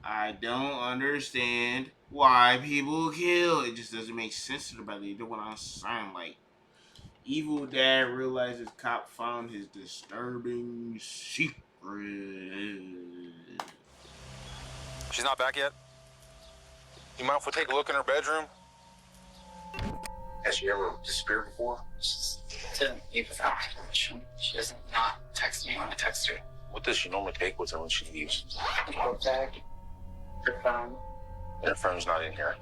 I don't understand why people kill. It just doesn't make sense to nobody. They don't want to sound like evil dad realizes cop found his disturbing secret. She's not back yet? You mind if we take a look in her bedroom? Has she ever disappeared before? She didn't leave without my permission. She doesn't not text me when I text her. What does she normally take with her when she leaves? Her book bag, her phone. Her phone's not in here.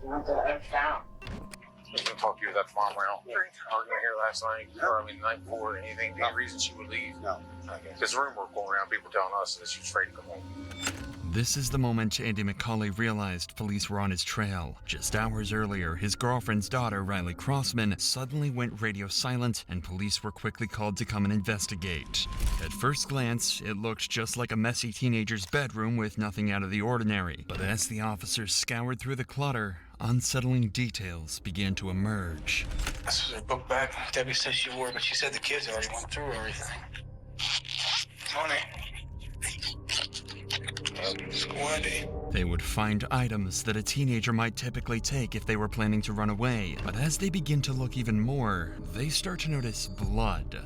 Not that I've found. I was gonna talk to you that tomorrow morning. Argument here last night, or the night before, anything, any reason she would leave? No. Okay. There's a rumor going around, people telling us that she was afraid to come home. This is the moment Andy McCauley realized police were on his trail. Just hours earlier, his girlfriend's daughter, Riley Crossman, suddenly went radio silent, and police were quickly called to come and investigate. At first glance, it looked just like a messy teenager's bedroom with nothing out of the ordinary. But as the officers scoured through the clutter, unsettling details began to emerge. This was her book bag. Debbie said she wore it, but she said the kids already went through everything. Money. They would find items that a teenager might typically take if they were planning to run away, but as they begin to look even more, they start to notice blood.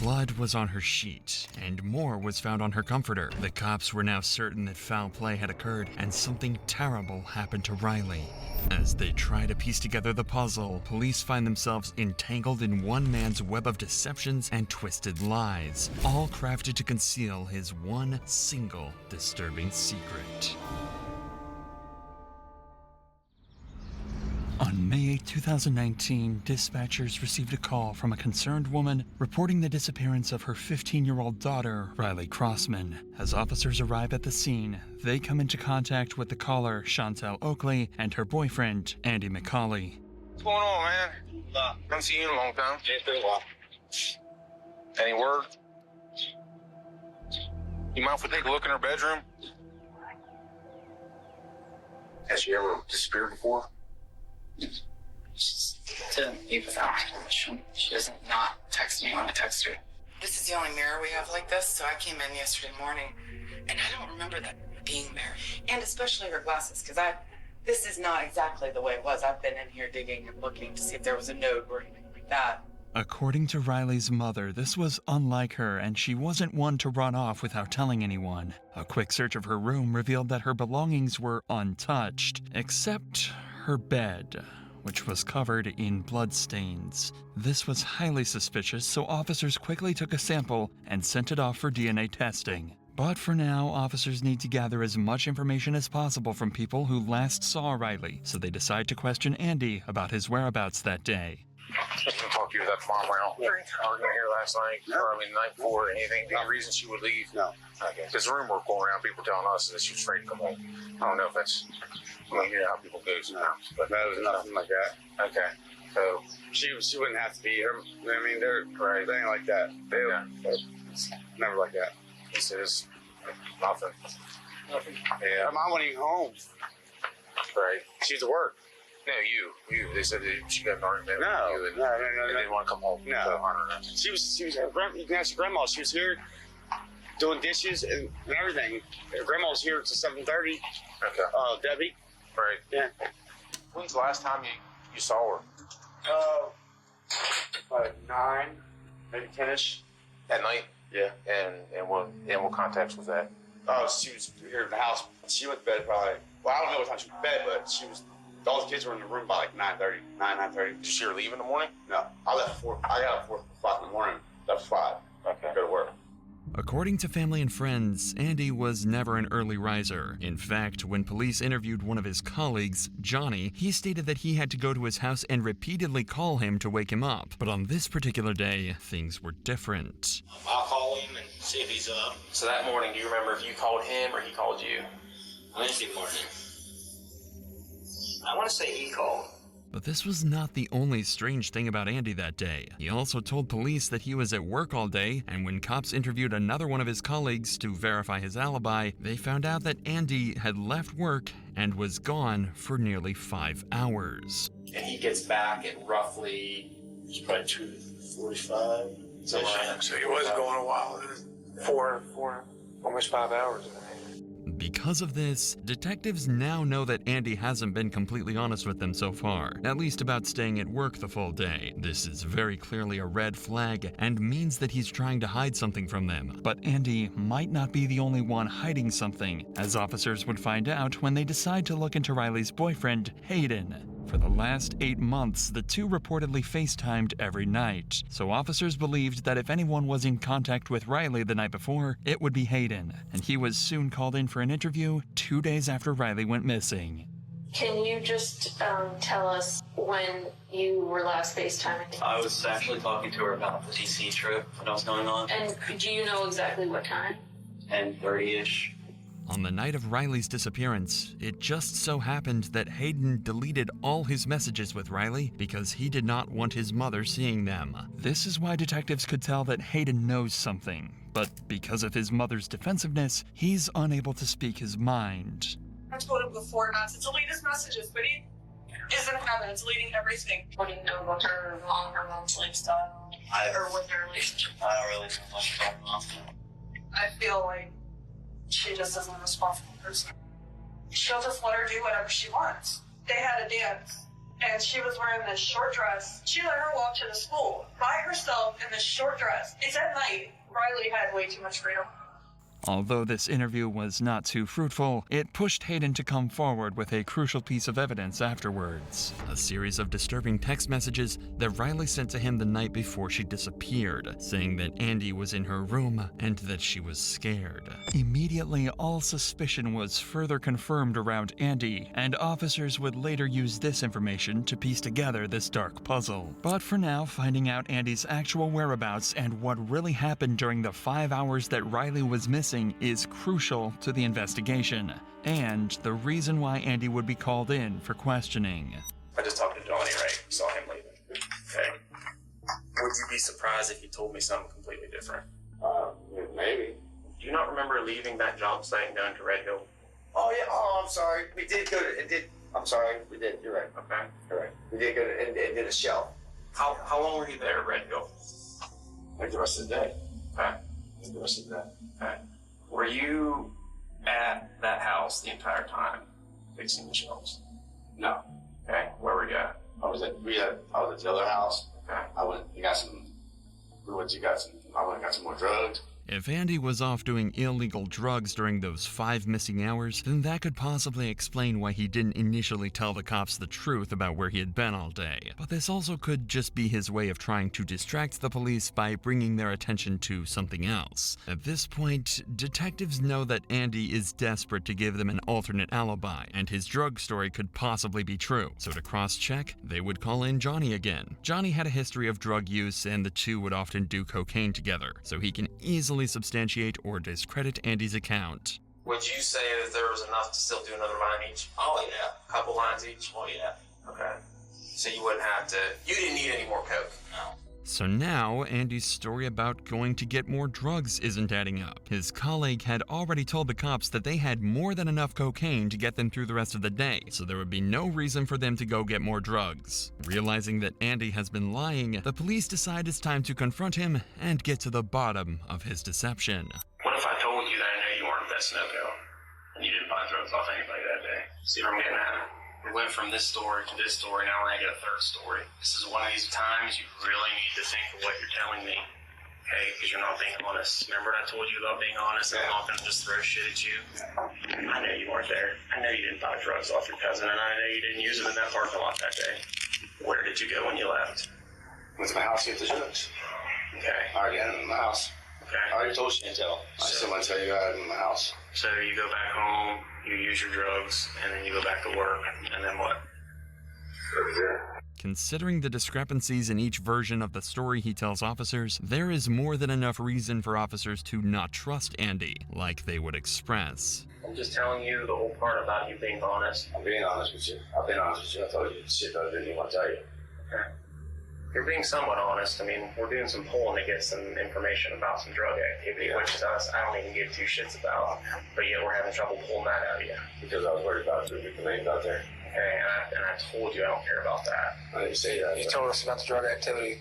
Blood was on her sheet, and more was found on her comforter. The cops were now certain that foul play had occurred, and something terrible happened to Riley. As they try to piece together the puzzle, police find themselves entangled in one man's web of deceptions and twisted lies, all crafted to conceal his one single disturbing secret. On May 8, 2019, dispatchers received a call from a concerned woman reporting the disappearance of her 15-year-old daughter, Riley Crossman. As officers arrive at the scene, they come into contact with the caller, Chantel Oakley, and her boyfriend, Andy McCauley. What's going on, man? Haven't seen you in a long time. It's been a while. Any word? You mind if we take a look in her bedroom? Has she ever disappeared before? She didn't leave without my permission. She doesn't not text me when I text her. This is the only mirror we have like this, so I came in yesterday morning, and I don't remember that being there. And especially her glasses, because this is not exactly the way it was. I've been in here digging and looking to see if there was a note or anything like that. According to Riley's mother, this was unlike her, and she wasn't one to run off without telling anyone. A quick search of her room revealed that her belongings were untouched, except her bed, which was covered in bloodstains. This was highly suspicious, so officers quickly took a sample and sent it off for DNA testing. But for now, officers need to gather as much information as possible from people who last saw Riley, so they decide to question Andy about his whereabouts that day. I was gonna talk to you that tomorrow morning. Argument here last night, or the night before, anything, any reason she would leave? No. Okay. There's a rumor going around, people telling us that she was afraid to come home. I don't know if that's, I mean, you know how people go sometimes, but That was nothing like that. okay. So, She wouldn't have to be here. I mean, they're right. They ain't like that. They're never like that. this is nothing. Her mom wasn't even home. Right. She's at work. No, you. They said that she got an argument No, with you and, no. and didn't want to come home. No. So, I don't know. She was her you can ask your grandma. She was here doing dishes and everything. Her grandma was here till 7:30. Okay. Debbie. Right. Yeah. When's the last time you saw her? Probably 9, maybe 10ish. At night? Yeah. And what context was that? Oh, she was here in the house. She went to bed probably. Well, I don't know what time she went to bed, but she was. All the kids were in the room by like 9:30. 9:30. Did you see her leave in the morning? No, I left at 4. I got up at 4 o'clock in the morning. Left at 5. Okay. Go to work. According to family and friends, Andy was never an early riser. In fact, when police interviewed one of his colleagues, Johnny, he stated that he had to go to his house and repeatedly call him to wake him up. But on this particular day, things were different. I'll call him and see if he's up. So that morning, do you remember if you called him or he called you? Wednesday morning. I want to say he called. But this was not the only strange thing about Andy that day. He also told police that he was at work all day, and when cops interviewed another one of his colleagues to verify his alibi, they found out that Andy had left work and was gone for nearly 5 hours. And he gets back at roughly, It's probably 2:45. somewhere. So he was going a while. 4, almost 5 hours. Because of this, detectives now know that Andy hasn't been completely honest with them so far, at least about staying at work the full day. This is very clearly a red flag and means that he's trying to hide something from them. But Andy might not be the only one hiding something, as officers would find out when they decide to look into Riley's boyfriend, Hayden. For the last 8 months, the two reportedly FaceTimed every night, so officers believed that if anyone was in contact with Riley the night before, it would be Hayden, and he was soon called in for an interview 2 days after Riley went missing. Can you just tell us when you were last FaceTiming? I was actually talking to her about the DC trip that was going on. And do you know exactly what time? 10:30-ish. On the night of Riley's disappearance, it just so happened that Hayden deleted all his messages with Riley because he did not want his mother seeing them. This is why detectives could tell that Hayden knows something, but because of his mother's defensiveness, he's unable to speak his mind. I told him before not to delete his messages, but he isn't having it, deleting everything. What do you know about her mom's lifestyle? Or what their relationship? I don't really know much about mom. I feel like she just isn't a responsible person. She'll just let her do whatever she wants. They had a dance, and she was wearing this short dress. She let her walk to the school by herself in this short dress. It's at night. Riley had way too much freedom. Although this interview was not too fruitful, it pushed Hayden to come forward with a crucial piece of evidence afterwards. A series of disturbing text messages that Riley sent to him the night before she disappeared, saying that Andy was in her room and that she was scared. Immediately, all suspicion was further confirmed around Andy, and officers would later use this information to piece together this dark puzzle. But for now, finding out Andy's actual whereabouts and what really happened during the 5 hours that Riley was missing is crucial to the investigation, and the reason why Andy would be called in for questioning. I just talked to Johnny, right? Saw him leaving. Okay. Would you be surprised if he told me something completely different? Maybe. Do you not remember leaving that job site and going to Red Hill? Oh yeah. Oh, I'm sorry. We did go to. It did. I'm sorry. We did. You're right. Okay. You're right. We did go to and did a show. How long were you there at Red Hill? Like the rest of the day. Okay. Like the rest of the day. Okay. Were you at that house the entire time, fixing the shelves? No. Okay. Where were you at? I was at the other house. Okay. I went and got some. I went and got some more drugs. If Andy was off doing illegal drugs during those 5 missing hours, then that could possibly explain why he didn't initially tell the cops the truth about where he had been all day. But this also could just be his way of trying to distract the police by bringing their attention to something else. At this point, detectives know that Andy is desperate to give them an alternate alibi, and his drug story could possibly be true. So to cross-check, they would call in Johnny again. Johnny had a history of drug use, and the two would often do cocaine together, so he can easily substantiate or discredit Andy's account. Would you say that there was enough to still do another line each? Oh yeah. A couple lines each? Oh yeah. Okay. So you wouldn't have to, you didn't need any more coke? No. So now, Andy's story about going to get more drugs isn't adding up. His colleague had already told the cops that they had more than enough cocaine to get them through the rest of the day, so there would be no reason for them to go get more drugs. Realizing that Andy has been lying, the police decide it's time to confront him and get to the bottom of his deception. What if I told you that I know you weren't that Snowco, and you didn't buy drugs off anybody that day? See what I'm getting at? We went from this story to this story, now I get a third story. This is one of these times you really need to think of what you're telling me, okay? Because you're not being honest. Remember I told you about being honest and I'm not going to just throw shit at you? I know you weren't there. I know you didn't buy drugs off your cousin, and I know you didn't use them in that parking lot that day. Where did you go when you left? Went to my house to get the drugs. Okay. I already had them in my house. Okay. I already told Chantel. I still want to tell you I had them in my house. So you go back home, you use your drugs, and then you go back to work, and then what? Considering the discrepancies in each version of the story he tells officers, there is more than enough reason for officers to not trust Andy, like they would express. I'm just telling you the whole part about you being honest. I'm being honest with you. I've been honest with you. I told you shit that I didn't even want to tell you. Okay. You're being somewhat honest. I mean, we're doing some polling to get some information about some drug activity, which is us. I don't even give 2 shits about. But yet we're having trouble pulling that out of you. Because I was worried about the names out there. Okay, and I told you I don't care about that. I didn't say that. You told us about the drug activity,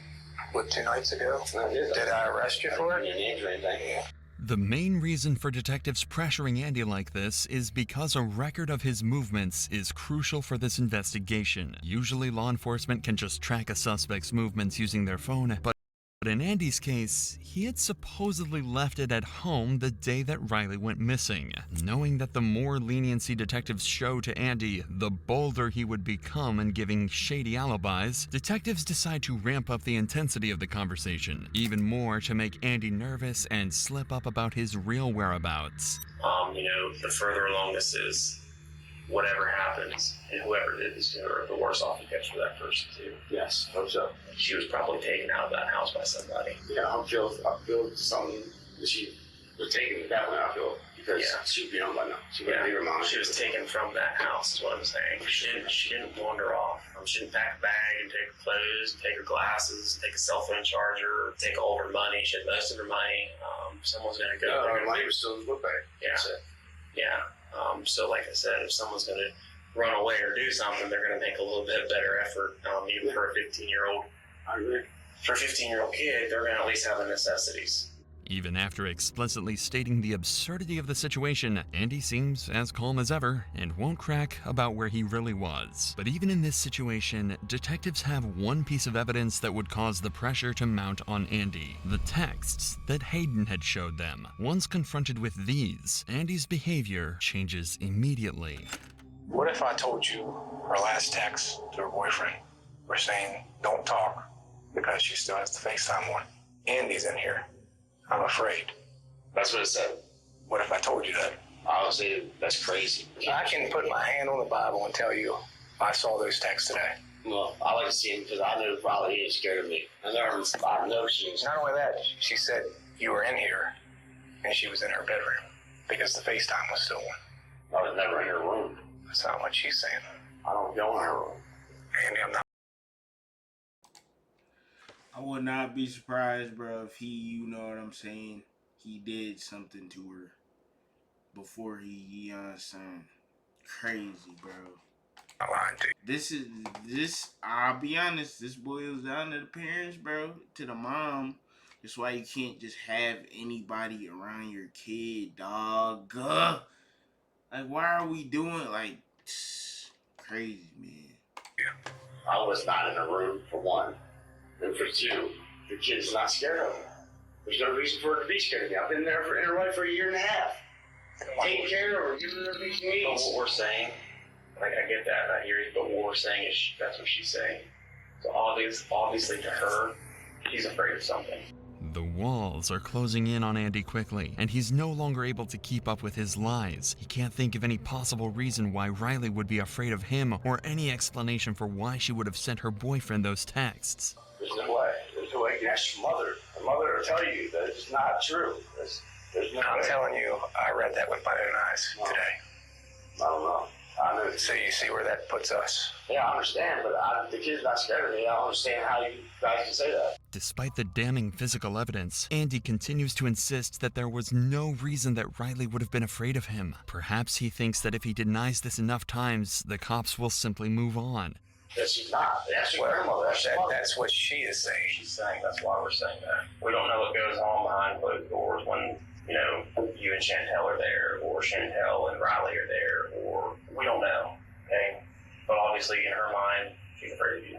2 nights ago? I did. Did I arrest you for it? Your names or anything? The main reason for detectives pressuring Andy like this is because a record of his movements is crucial for this investigation. Usually law enforcement can just track a suspect's movements using their phone, but in Andy's case, he had supposedly left it at home the day that Riley went missing. Knowing that the more leniency detectives show to Andy, the bolder he would become in giving shady alibis, detectives decide to ramp up the intensity of the conversation, even more to make Andy nervous and slip up about his real whereabouts. The further along this is, whatever happens, and whoever did this to her, the worse off it gets for that person too. Yes, hope so. She was probably taken out of that house by somebody. Yeah, I feel something that she was taken that way. I feel because she'd be on by now. She wouldn't leave her mom. She was taken from that house, is what I'm saying. She didn't wander off. She didn't pack a bag and take her clothes, take her glasses, take a cell phone charger, take all of her money. She had most of her money. Someone's gonna go. No, her money was still in the book bag. Yeah. Yeah. So like I said, if someone's going to run away or do something, they're going to make a little bit better effort. Even for a 15-year-old. I agree. For a 15-year-old kid, they're going to at least have the necessities. Even after explicitly stating the absurdity of the situation, Andy seems as calm as ever and won't crack about where he really was. But even in this situation, detectives have one piece of evidence that would cause the pressure to mount on Andy: the texts that Hayden had showed them. Once confronted with these, Andy's behavior changes immediately. What if I told you her last text to her boyfriend were saying, don't talk, because she still has the FaceTime on? Andy's in here. I'm afraid. That's what it said. What if I told you that? I would say that's crazy. I can put my hand on the Bible and tell you I saw those texts today. Well, I like to see him because I know probably he is scared of me. I know she is. Not only that, she said you were in here and she was in her bedroom because the FaceTime was still on. I was never in her room. That's not what she's saying. I don't go in her room. Andy, I'm not. I would not be surprised, bro, if you know what I'm saying, he did something to her before he, you know what I'm saying? Crazy, bro. I'm lying to you. I'll be honest, this boils down to the parents, bro, to the mom. That's why you can't just have anybody around your kid, dog. Like, why are we doing, like, crazy, man. Yeah. I was not in a room, for one. And for two, the kid's not scared of me. There's no reason for her to be scared of me. I've been there in her life for a year and a half. Taking care of her, giving her everything she needs. But what we're saying, like, I get that, I hear you, but what we're saying is that's what she's saying. So obviously to her, she's afraid of something. The walls are closing in on Andy quickly, and he's no longer able to keep up with his lies. He can't think of any possible reason why Riley would be afraid of him, or any explanation for why she would have sent her boyfriend those texts. There's no way. There's no way you can ask your mother. Her mother will tell you that it's not true. There's no way. I'm telling you, I read that with my own eyes today. I don't know. I know. So you see where that puts us. Yeah, I understand, but the kid's not scared of me. I don't understand how you guys can say that. Despite the damning physical evidence, Andy continues to insist that there was no reason that Riley would have been afraid of him. Perhaps he thinks that if he denies this enough times, the cops will simply move on. That she's not. That's your grandmother. That's what she is saying. She's saying that's why we're saying that. We don't know what goes on behind closed doors when, you and Chantel are there, or Chantel and Riley are there, or we don't know, okay? But obviously in her mind, she's afraid of you.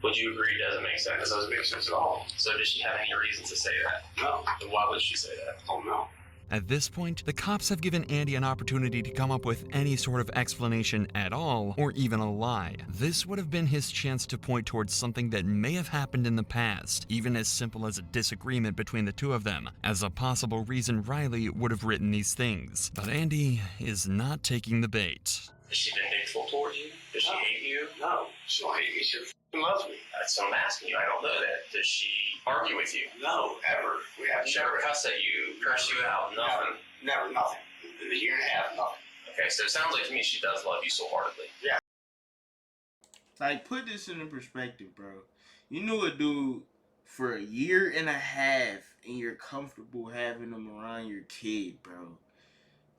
Would you agree it doesn't make sense? It doesn't make sense at all. So does she have any reason to say that? No. Then why would she say that? Oh, no. At this point, the cops have given Andy an opportunity to come up with any sort of explanation at all, or even a lie. This would have been his chance to point towards something that may have happened in the past, even as simple as a disagreement between the two of them, as a possible reason Riley would have written these things. But Andy is not taking the bait. Is she vindictful toward you? Does she hate you? No. She don't hate me. She loves me. That's what I'm asking you. I don't know that. Does she argue with you? No, ever. We have She never cuss at you, curse you out, nothing. Never, nothing. In a year and a half, nothing. Okay, so it sounds like to me she does love you so heartedly. Yeah. Like, put this into perspective, bro. You knew a dude for a year and a half, and you're comfortable having him around your kid, bro.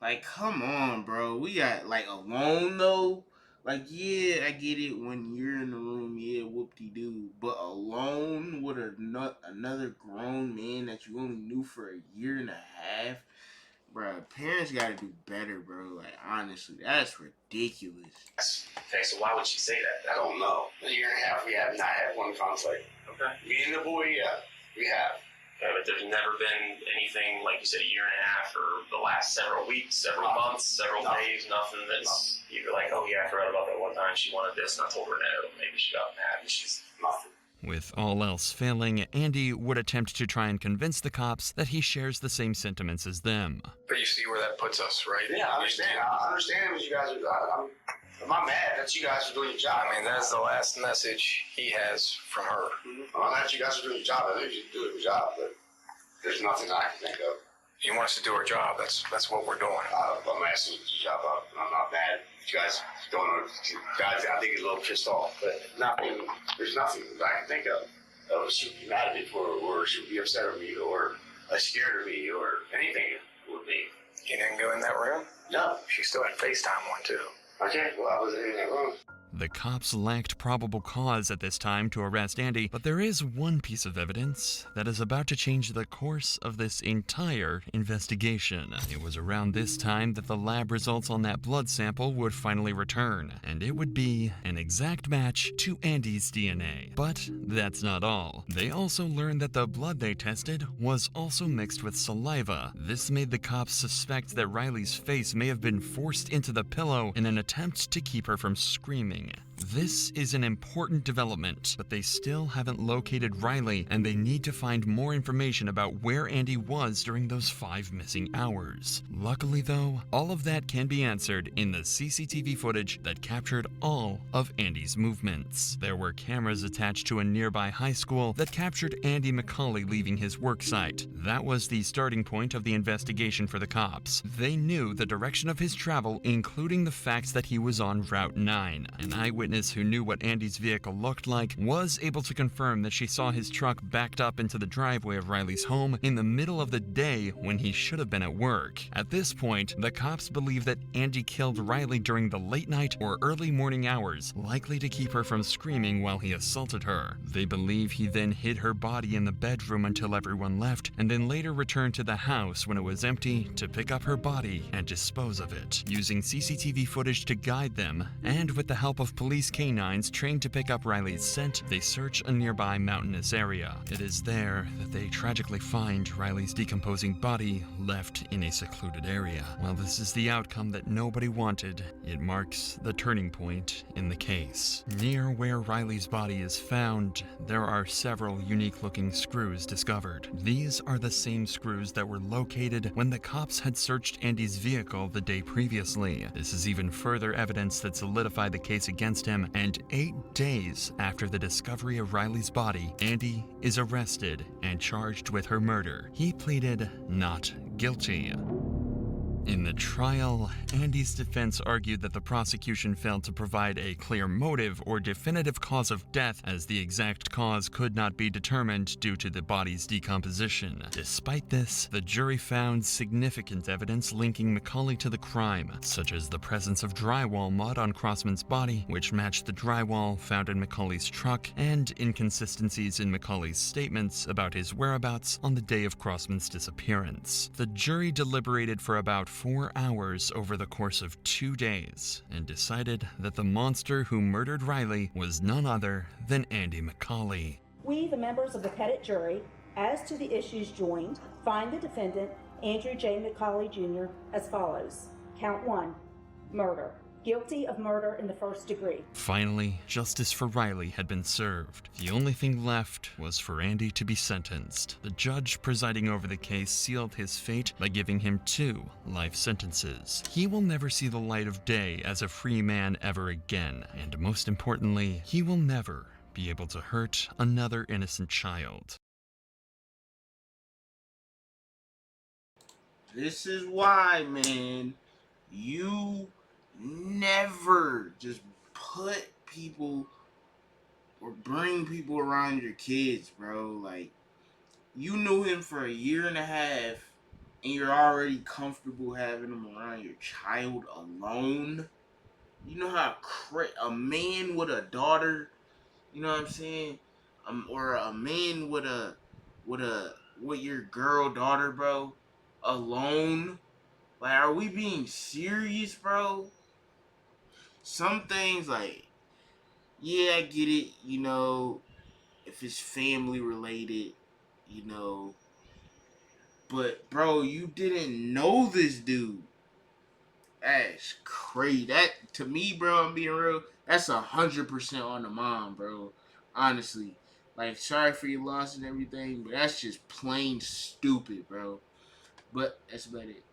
Like, come on, bro. We got, like, alone, though. Like, yeah, I get it when you're in the room, yeah, whoop-de-doo. But alone with another grown man that you only knew for a year and a half, Bro, parents gotta do better, bro. Like, honestly, that's ridiculous. Okay, so why would she say that? I don't know. A year and a half, we have not had one conflict. Okay. Me and the boy, yeah, we have. Okay, but there's never been anything, like you said, a year and a half or the last several weeks, several months, several days, nothing that's you're like, oh yeah, I forgot about that one time she wanted this and I told her no. Maybe she got mad and she's Nothing. With all else failing, Andy would attempt to try and convince the cops that he shares the same sentiments as them. But you see where that puts us, right? Yeah, I understand. I understand what you guys are. I'm not mad that you guys are doing your job. I mean, that's the last message he has from her. I'm not mad that you guys are doing your job. I think you should do your job, but there's nothing I can think of. He wants to do her job. That's what we're doing. I'm asking you to do your job. I'm not mad. You guys don't. Guys, I think he's a little pissed off, but nothing. There's nothing I can think of. She would be mad at me for, or she would be upset with me, or scared of me, or anything would be. He didn't go in that room? No. She still had FaceTime one, too. Okay, well, I wasn't in that room. The cops lacked probable cause at this time to arrest Andy, but there is one piece of evidence that is about to change the course of this entire investigation. It was around this time that the lab results on that blood sample would finally return, and it would be an exact match to Andy's DNA. But that's not all. They also learned that the blood they tested was also mixed with saliva. This made the cops suspect that Riley's face may have been forced into the pillow in an attempt to keep her from screaming. This is an important development, but they still haven't located Riley, and they need to find more information about where Andy was during those 5 missing hours. Luckily though, all of that can be answered in the CCTV footage that captured all of Andy's movements. There were cameras attached to a nearby high school that captured Andy McCauley leaving his work site. That was the starting point of the investigation for the cops. They knew the direction of his travel, including the facts that he was on Route 9. An eyewitness who knew what Andy's vehicle looked like was able to confirm that she saw his truck backed up into the driveway of Riley's home in the middle of the day when he should have been at work. At this point, the cops believe that Andy killed Riley during the late night or early morning hours, likely to keep her from screaming while he assaulted her. They believe he then hid her body in the bedroom until everyone left, and then later returned to the house when it was empty to pick up her body and dispose of it. Using CCTV footage to guide them, and with the help of police canines trained to pick up Riley's scent, they search a nearby mountainous area. It is there that they tragically find Riley's decomposing body left in a secluded area. While this is the outcome that nobody wanted, it marks the turning point in the case. Near where Riley's body is found, there are several unique-looking screws discovered. These are the same screws that were located when the cops had searched Andy's vehicle the day previously. This is even further evidence that solidified the case against him, and 8 days after the discovery of Riley's body, Andy is arrested and charged with her murder. He pleaded not guilty. In the trial, Andy's defense argued that the prosecution failed to provide a clear motive or definitive cause of death, as the exact cause could not be determined due to the body's decomposition. Despite this, the jury found significant evidence linking McCauley to the crime, such as the presence of drywall mud on Crossman's body, which matched the drywall found in McCauley's truck, and inconsistencies in McCauley's statements about his whereabouts on the day of Crossman's disappearance. The jury deliberated for about 4 hours over the course of 2 days and decided that the monster who murdered Riley was none other than Andy McCauley. We, the members of the petit jury, as to the issues joined, find the defendant, Andrew J. McCauley Jr., as follows. Count 1, murder. Guilty of murder in the first degree. Finally, justice for Riley had been served. The only thing left was for Andy to be sentenced. The judge presiding over the case sealed his fate by giving him 2 life sentences. He will never see the light of day as a free man ever again, and most importantly, he will never be able to hurt another innocent child. This is why, man, you never just put people or bring people around your kids, bro. Like, you knew him for a year and a half and you're already comfortable having him around your child alone. You know how a man with a daughter, you know what I'm saying? Or a man with your girl daughter, bro, alone. Like, are we being serious, bro? Some things, like, yeah, I get it, you know, if it's family related, you know. But, bro, you didn't know this dude. That's crazy. That, to me, bro, I'm being real, that's 100% on the mom, bro. Honestly. Like, sorry for your loss and everything, but that's just plain stupid, bro. But that's about it.